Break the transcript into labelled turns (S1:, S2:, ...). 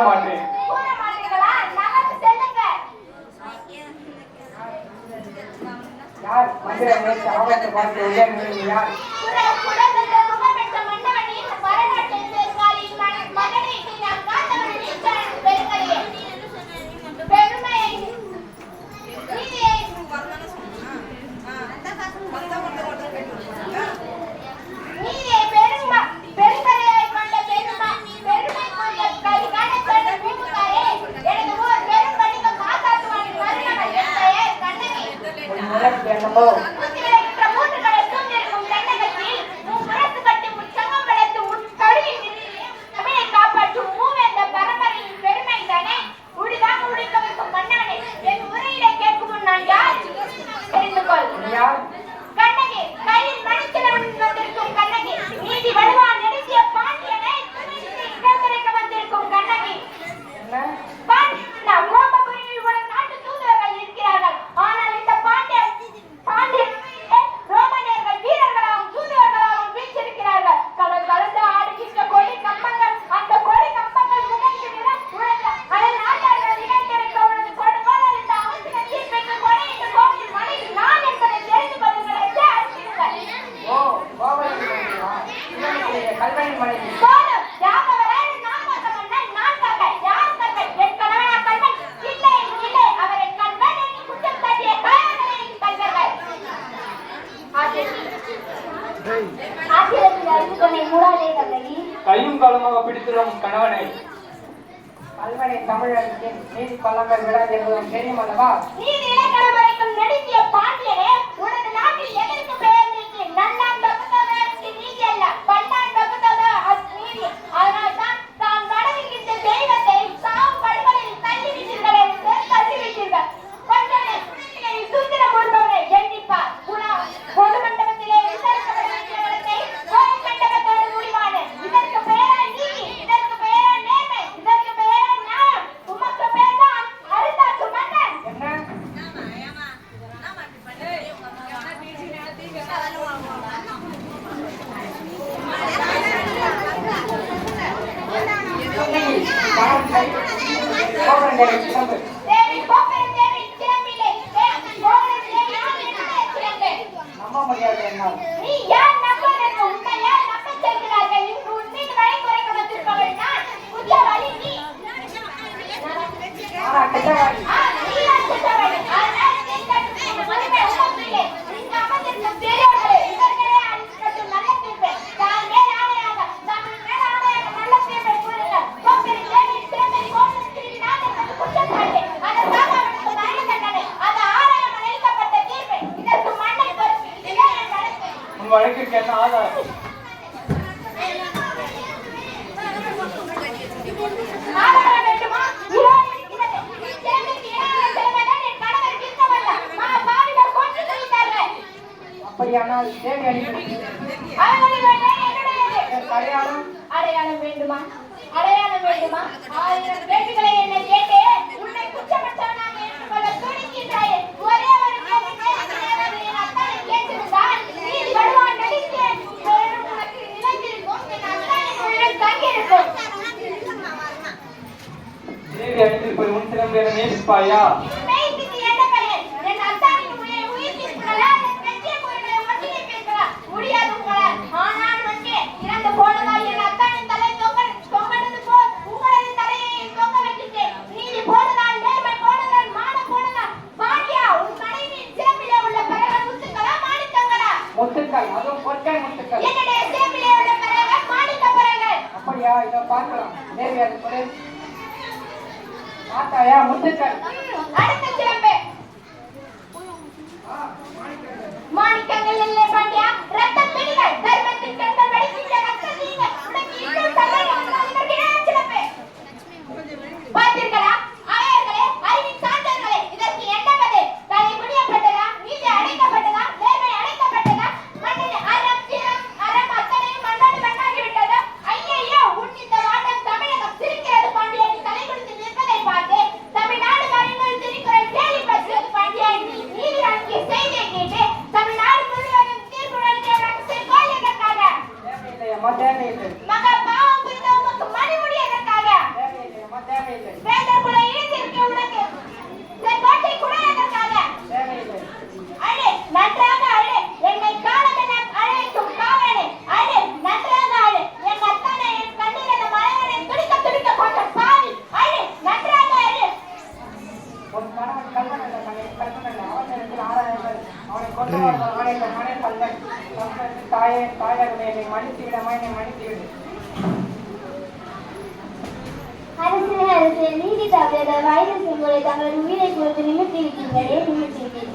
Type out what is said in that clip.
S1: மாட்டேன்.
S2: யார் மந்திர நேற்று ஆபத்தை பார்த்து உள்ளே யார் என்னமோ
S1: கையும் காலமாக பிடித்துள்ள கணவனை
S2: கல்வனை தமிழருக்கு நீதி பல்லங்கள் விடாது என்பதும் தெரியும் அல்லவா?
S3: நீதி இலக்கணம் வரைக்கும் நடித்திய பாண்டியனே உனது நாட்டில் எதற்கு பெயர் நீக்கி நன்னான் பகுத்தவருக்கு நீதி அல்ல பன்னான் பகுத்தவர் நீதி. அதனால் தான் வடங்கின்ற தெய்வத்தை சாவு படுகொலையில் தள்ளிவிட்டீர்கள் என்று தள்ளிவிட்டீர்கள். கொஞ்சமே சூத்திரம் போடுபவரை எண்ணிப்பார் பொது மண்டபத்திலே விசாரிக்கப்பட்ட கோயில் மண்டபத்தோடு முடிவான இதற்கு பெயரா நீதி, இதற்கு பெயரா நேர்மை, இதற்கு பெயரா நியாயம். உமக்கு பேர் தான் அருந்தாக்கு மன்னன். தேவி கோப்பெரும் தேவி சிலம்பிலே கோவலன் தேவி யார் என்று
S2: நம்ப முடியாது என்ன
S3: நீ யார் நம்புவதற்கு உன்னை யார் நம்ப சொல்கிறார்கள்? இன்று உன் மீது வழி குறைக்க வந்திருப்பவள் நான். குற்றவாளி நீ.
S2: கிட்டவாடி
S3: நீ தான் குற்றவாளி. அதனால் இந்த உரிமை உமக்கில்லை. இங்கு அமர்ந்திருக்கும் பெரியோர்களே இவர்களே அளிக்கப்படும் நல்ல தீர்ப்பை தான் மேல் ஆணையாக தமிழ் மேல் ஆணையாக நல்ல தீர்ப்பை கூறுங்கள். கோப்பெரும் தேவி சிலம்பரி கோவலன் திருவி நான் என்பது குற்றச்சாட்டு. அதற்காக அவனுக்கு மரண தண்டனை. அது ஆணையம் அளிக்கப்பட்ட தீர்ப்பு. இதற்கு மன்னை பொறுப்பு. இதுவே என் வழக்கு.
S1: உன் வழக்கிற்கு என்ன ஆதாரம்?
S3: ஆதாரம் வேண்டுமா? இதோ இருக்கிறது. சிலம்பிக்கு இணையான சிலம்பைதான் என் கணவர் விற்கவல்ல. பாவிகள் கொன்று தள்ளிட்டார்கள்.
S2: அப்படியானால் தேவி அடிக்கிறது
S3: அவர்களின் வேலை என்னுடையது.
S2: அடையாளம்
S3: அடையாளம் வேண்டுமா? அடையாளம் வேண்டுமா? 1000 கேள்விகளை என்னை கேட்டு உன்னை குற்றமற்றவனாக ஏற்றுக்கொள்ள துணிக்கின்றாயே. ஒரே ஒரு கேள்வி என் அத்தானை கேட்டிருந்தால் நீதி வடுவான் நடித்தேன் உனக்கு நிலைத்திருக்கும். என் அத்தானின் உயிரில் தங்கியிருக்கும்.
S1: தேவி அடித்திருப்பது உன் சிலம்பு என நேசிப்பாயா?
S3: மெய்ப்பித்து என்ன பயன்? என் அத்தானின் உயிர் தீர்க்கலாம். என் வெற்றிய பொருட்களை ஒட்டியை பேசலாம். முடியாது உங்களால். ஆனால் ஒன்றே இறந்து போனதால் என் அத்தானின் தலை தொங்கனது போல் உங்களது தலையை தொங்க வைக்கின்றேன். நீதி போனதால், நேர்மை போனதால், மானம் போனதால். பாண்டியா, உன் மனைவியின் சிலம்பிலே உள்ள பறவை முத்துக்களா மாணிக்கங்களா?
S2: முத்துக்கள் அதுவும் பொற்காய் முத்துக்கள்.
S3: என்னுடைய சிலம்பிலே உள்ள பறவை மாணிக்க பறவைகள்.
S2: அப்படியா? இதை பார்க்கலாம். தேவி அது பார்த்தாயா? முத்துக்கள்
S3: அடுத்த சிலம்பு மாணிக்கங்கள் இல்லை பாண்டியா. ரத்தம் பிடிகள் தர்மத்தின் கண்கள் வடிக்கின்ற ரத்தம் நீங்கள் உனக்கு இன்னும் சிலம்பு பார்த்தீர்களா? ஆயர்களே, அறிவின் சான்றோர்களே, இதற்கு என்ன பதில்? தலை குடியப்பட்டதா? நீதி அடைக்கப்பட்டதா? நேர்மை அடைக்கப்பட்டதா? மண்ணின் அறம் திறம் அறம் அத்தனையும் மண்ணோடு மண்ணாகிவிட்டதா? ஐயையோ, உன் இந்த வாட்டம் தமிழகம் சிரிக்கிறது பாண்டியா. நீ தலை குடித்து நிற்பதை பார்த்து தமிழ்நாடு மறைநூல் திருக்குறள் கேள்விப்பட்டது பாண்டியா. நீதி அங்கே செய்தியை கேட்டு தமிழ்நாடு முழுவதும் தீர்ப்பு வழங்கிய கோயில் எதற்காக?
S2: தேவையில்லை அம்மா, தேவையில்லை.
S3: மகா பாவம் புரிந்த உமக்கு மணிமுடி எதற்காக?
S2: தேவையில்லை அம்மா, நானே கள்ளன். தாயகமே என்னை மன்னித்து விடமா, என்னை மன்னித்து விடு.
S4: அரசே, நீதி தவிர வயது செங்கோலை தங்களது உயிரை கொடுத்து நிமிர்த்தியிருக்கீங்களே, நிமிர்த்தியிருக்கீர்கள்.